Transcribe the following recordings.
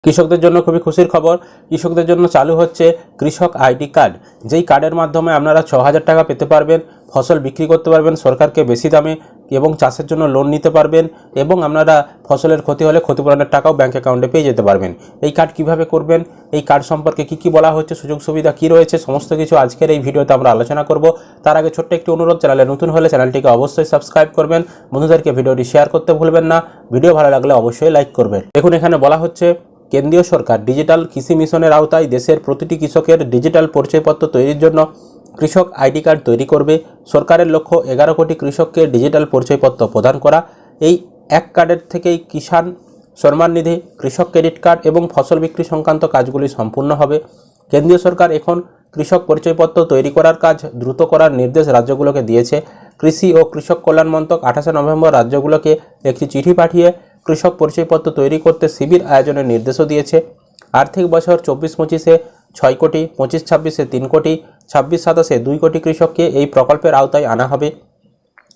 কৃষকদের জন্য খুবই খুশির খবর। কৃষকদের জন্য চালু হচ্ছে কৃষক আইডি কার্ড, যেই কার্ডের মাধ্যমে আপনারা ৬,০০০ টাকা পেতে পারবেন, ফসল বিক্রি করতে পারবেন সরকারকে বেশি দামে এবং চাষের জন্য লোন নিতে পারবেন এবং আপনারা ফসলের ক্ষতি হলে ক্ষতিপূরণের টাকাও ব্যাঙ্ক অ্যাকাউন্টে পেয়ে যেতে পারবেন। এই কার্ড কিভাবে করবেন, এই কার্ড সম্পর্কে কি বলা হচ্ছে, সুযোগ সুবিধা কি রয়েছে, সমস্ত কিছু আজকের এই ভিডিওতে আমরা আলোচনা করব। তার আগে ছোট্ট একটি অনুরোধ, চ্যানেলে নতুন হলে চ্যানেলটিকে অবশ্যই সাবস্ক্রাইব করবেন, বন্ধুদেরকে ভিডিওটি শেয়ার করতে ভুলবেন না, ভিডিও ভালো লাগলে অবশ্যই লাইক করবেন। দেখুন, এখানে বলা হচ্ছে কেন্দ্রীয় সরকার ডিজিটাল কৃষি মিশনের আওতায় দেশের প্রতিটি কৃষকের ডিজিটাল পরিচয়পত্র তৈরির জন্য কৃষক আইডি কার্ড তৈরি করবে। সরকারের লক্ষ্য 11 কোটি কৃষককে ডিজিটাল পরিচয়পত্র প্রদান করা। এই এক কার্ডের থেকেই কিষাণ সম্মান নিধি, কৃষক ক্রেডিট কার্ড এবং ফসল বিক্রি সংক্রান্ত কাজগুলি সম্পূর্ণ হবে। কেন্দ্রীয় সরকার এখন কৃষক পরিচয়পত্র তৈরি করার কাজ দ্রুত করার নির্দেশ রাজ্যগুলোকে দিয়েছে। কৃষি ও কৃষক কল্যাণ মন্ত্রক 28 নভেম্বর রাজ্যগুলোকে একটি চিঠি পাঠিয়ে কৃষক পরিচয়পত্র তৈরি করতে শিবির আয়োজনের নির্দেশও দিয়েছে। আর্থিক বছর 24-25-এ 6 কোটি, 25-26-এ 3 কোটি, 26-27-এ 2 কোটি কৃষককে এই প্রকল্পের আওতায় আনা হবে।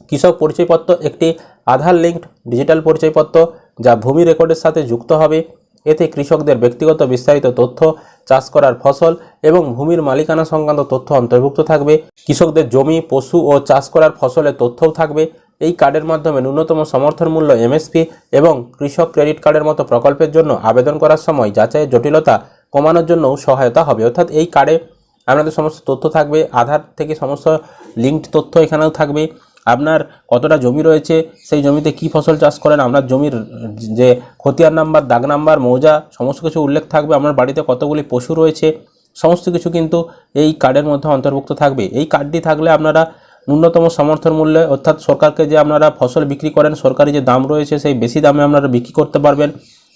কৃষক পরিচয়পত্র একটি আধার লিঙ্কড ডিজিটাল পরিচয়পত্র যা ভূমি রেকর্ডের সাথে যুক্ত হবে। এতে কৃষকদের ব্যক্তিগত বিস্তারিত তথ্য, চাষ করার ফসল এবং ভূমির মালিকানা সংক্রান্ত তথ্য অন্তর্ভুক্ত থাকবে। কৃষকদের জমি, পশু ও চাষ করার ফসলের তথ্যও থাকবে। এই কার্ডের মাধ্যমে ন্যূনতম সমর্থন মূল্য এমএসপি এবং কৃষক ক্রেডিট কার্ডের মতো প্রকল্পের জন্য আবেদন করার সময় যাচাইয়ের জটিলতা কমানোর জন্যও সহায়তা হবে। অর্থাৎ এই কার্ডে আপনাদের সমস্ত তথ্য থাকবে, আধার থেকে সমস্ত লিঙ্কড তথ্য এখানেও থাকবে। আপনার কতটা জমি রয়েছে, সেই জমিতে কি ফসল চাষ করেন, আপনার জমির যে খতিয়ান নাম্বার, দাগ নাম্বার, মৌজা, সমস্ত কিছু উল্লেখ থাকবে। আপনার বাড়িতে কতগুলি পশু রয়েছে, সমস্ত কিছু কিন্তু এই কার্ডের মধ্যে অন্তর্ভুক্ত থাকবে। এই কার্ডটি থাকলে আপনারা ন্যূনতম সমর্থন মূল্যে, অর্থাৎ সরকারকে যে আপনারা ফসল বিক্রি করেন, সরকারি যে দাম রয়েছে সেই বেশি দামে আপনারা বিক্রি করতে পারবেন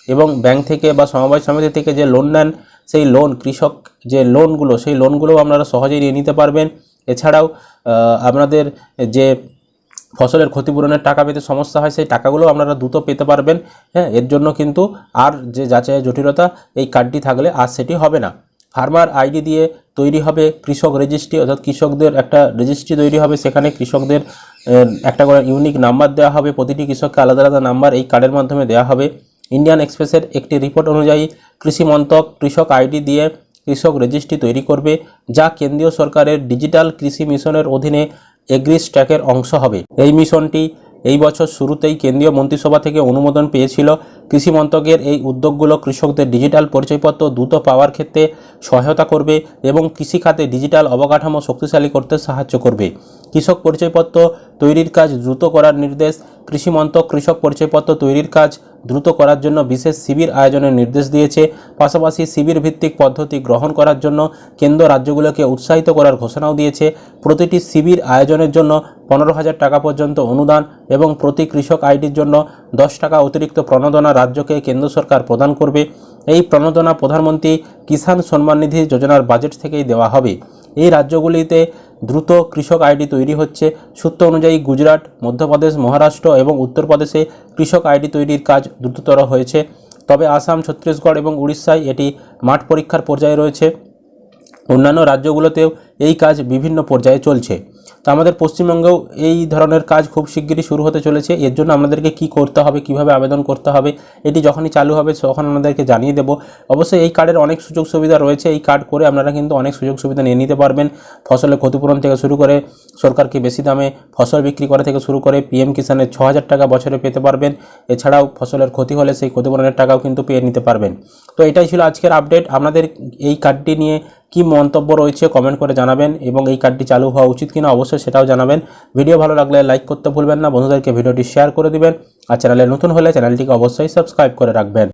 এবং ব্যাংক থেকে বা সমবায় সমিতি থেকে যে লোন নেন, সেই লোন, কৃষক যে লোনগুলো, সেই লোনগুলোও আপনারা সহজেই নিয়ে নিতে পারবেন। এছাড়াও আপনাদের যে ফসলের ক্ষতিপূরণের টাকা পেতে সমস্যা হয়, সেই টাকাগুলো আপনারা দ্রুত পেতে পারবেন। হ্যাঁ, এর জন্য কিন্তু আর যে যাচাইয়ের জটিলতা এই কার্ডটি থাকলে আর সেটি হবে না। ফার্মার আইডি দিয়ে তৈরি হবে কৃষক রেজিস্ট্রি, অর্থাৎ কৃষকদের একটা রেজিস্ট্রি তৈরি হবে। সেখানে কৃষকদের একটা করে ইউনিক নাম্বার দেওয়া হবে, প্রতিটি কৃষককে আলাদা আলাদা নাম্বার এই কার্ডের মাধ্যমে দেওয়া হবে। ইন্ডিয়ান এক্সপ্রেসের একটি রিপোর্ট অনুযায়ী কৃষি মন্ত্রক কৃষক আইডি দিয়ে কৃষক রেজিস্ট্রি তৈরি করবে, যা কেন্দ্রীয় সরকারের ডিজিটাল কৃষি মিশনের অধীনে এগ্রি স্ট্যাকের অংশ হবে। এই মিশনটি এই বছর শুরুতেই কেন্দ্রীয় মন্ত্রিসভা থেকে অনুমোদন পেয়েছিল। কৃষি মন্ত্রকের এই উদ্যোগগুলো কৃষকদের ডিজিটাল পরিচয়পত্র দ্রুত পাওয়ার ক্ষেত্রে সহায়তা করবে এবং কৃষিখাতে ডিজিটাল অবকাঠামো শক্তিশালী করতে সাহায্য করবে। কৃষক পরিচয়পত্র তৈরির কাজ দ্রুত করার নির্দেশ। কৃষি মন্ত্রক কৃষক পরিচয়পত্র তৈরির কাজ দ্রুত করার জন্য বিশেষ শিবির আয়োজনের নির্দেশ দিয়েছে। পাশাপাশি শিবির ভিত্তিক পদ্ধতি গ্রহণ করার জন্য কেন্দ্র রাজ্যগুলোকে উৎসাহিত করার ঘোষণাও দিয়েছে। প্রতিটি শিবির আয়োজনের জন্য 15,000 টাকা পর্যন্ত অনুদান এবং প্রতি কৃষক আইডির জন্য 10 টাকা অতিরিক্ত প্রণোদনা রাজ্যকে কেন্দ্র সরকার প্রদান করবে। এই প্রণোদনা প্রধানমন্ত্রী কিষাণ সম্মান নিধি যোজনার বাজেট থেকেই দেওয়া হবে। এই রাজ্যগুলিতে দ্রুত কৃষক আইডি তৈরি হচ্ছে। সূত্র অনুযায়ী গুজরাট, মধ্যপ্রদেশ, মহারাষ্ট্র এবং উত্তরপ্রদেশে কৃষক আইডি তৈরির কাজ দ্রুততর হয়েছে। তবে আসাম, ছত্তিশগড় এবং উড়িষ্যায় এটি মাঠ পরীক্ষার পর্যায়ে রয়েছে। অন্যান্য রাজ্যগুলোতেও এই কাজ বিভিন্ন পর্যায়ে চলছে। তো আমাদের পশ্চিমবঙ্গেও এই ধরনের কাজ খুব শিগগিরই শুরু হতে চলেছে। এর জন্য আমাদেরকে কি করতে হবে, কিভাবে আবেদন করতে হবে, এটি যখনই চালু হবে তখন আমাদেরকে জানিয়ে দেব। অবশ্যই এই কার্ডের অনেক সুযোগ সুবিধা রয়েছে। এই কার্ড করে আপনারা কিন্তু অনেক সুযোগ সুবিধা নিয়ে নিতে পারবেন। ফসলের ক্ষতিপূরণ থেকে শুরু করে সরকারকে বেশি দামে ফসল বিক্রি করা থেকে শুরু করে পিএম কিষাণের 6,000 টাকা বছরে পেতে পারবেন। এছাড়াও ফসলের ক্ষতি হলে সেই ক্ষতিপূরণের টাকাও কিন্তু পেয়ে নিতে পারবেন। তো এটাই ছিল আজকের আপডেট। আপনাদের এই কার্ডটি নিয়ে কি মন্তব্য রয়েছে কমেন্ট করে জানাবেন এবং এই কার্ডটি চালু হওয়া উচিত কিনা অবশ্যই সেটাও জানাবেন। ভিডিও ভালো লাগলে লাইক করতে ভুলবেন না, বন্ধুদেরকে ভিডিওটি শেয়ার করে দিবেন আর চ্যানেলে নতুন হলে চ্যানেলটিকে অবশ্যই সাবস্ক্রাইব করে রাখবেন।